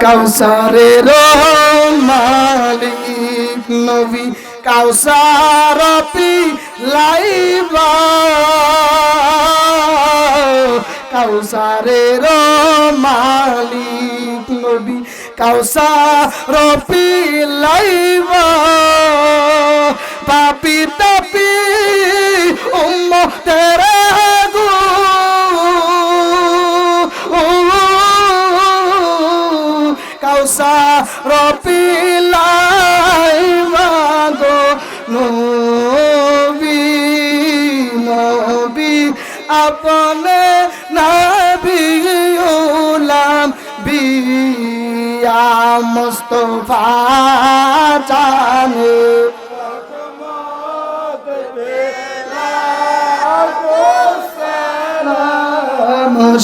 কাউসারের মালিক নবী কাউসার পিলাইবা কাউসারের মালিক নবী কাউসার পিলাইবা পাপি তাপি উম্মতের গো কাউসার পিলাইবা গো নবী নবী আপনে নবী উলাম বিয়া মুস্তাফা জানে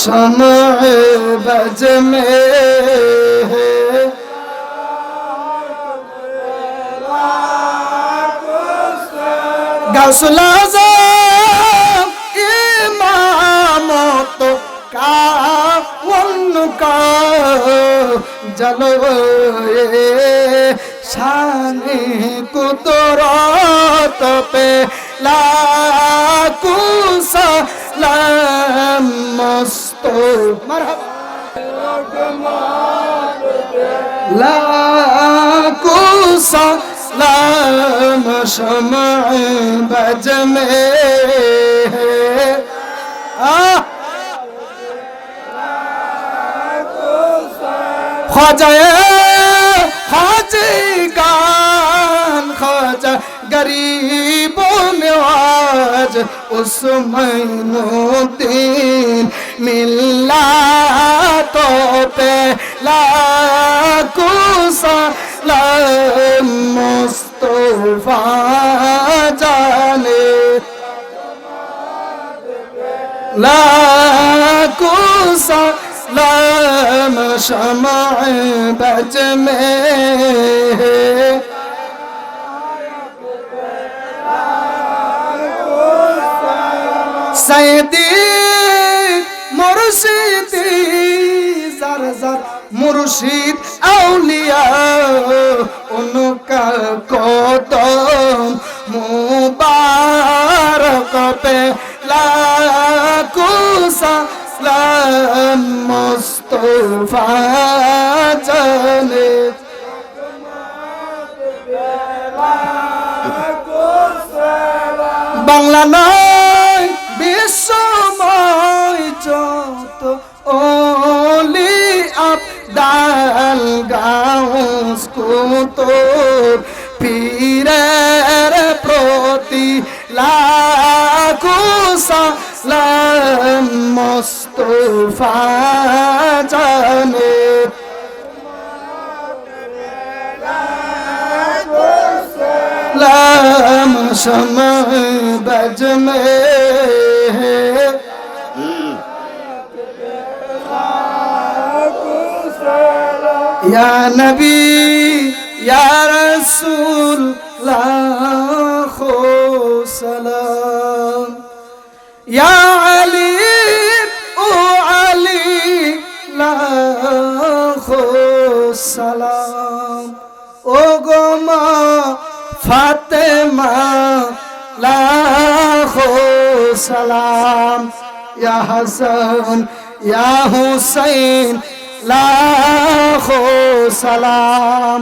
शम्अ बज में गौसुल आज़म इमामत का उनका जलवे शान कुदरत पे लाखों सलाम लाखों सलाम शम्अ बज में ख्वाजा खाजिगान ख्वाजा गरीबों नवाज उस मोइनुद्दीन मिल्लतों पे लाखों सलाम मुस्तफा जाने लाखों सलाम शम्अ बज में सैदी मुर्शिदी ज़र ज़र मुर्शिद औलिया उनका कदम मुबारक पे लाखों सलाम मुस्तफा जाने बांग्ला नয় বিশ্বময় যত ওলি আবদাল গাউস কুতুব পীরের প্রতি লাখোঁ সালাম মুস্তফা জানে लाम शम्अ बज में या नबी या रसूल लाखों सलाम या अली ओ अली लाखों सलाम ओ गोमा फातिमा लाखों सलाम या हसन या हुसैन लाखों सलाम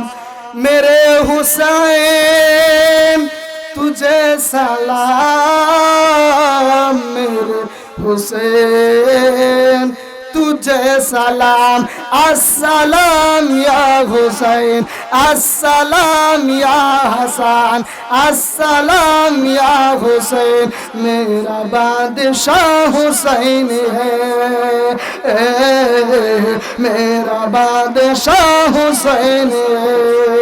मेरे हुसैन तुझे सलाम मेरे हुसैन तुझे सलाम अस्सलाम या हुसैन अस्सलाम या हसन अस्सलाम या हुसैन मेरा बादशाह हुसैन है मेरा बादशाह हुसैन है।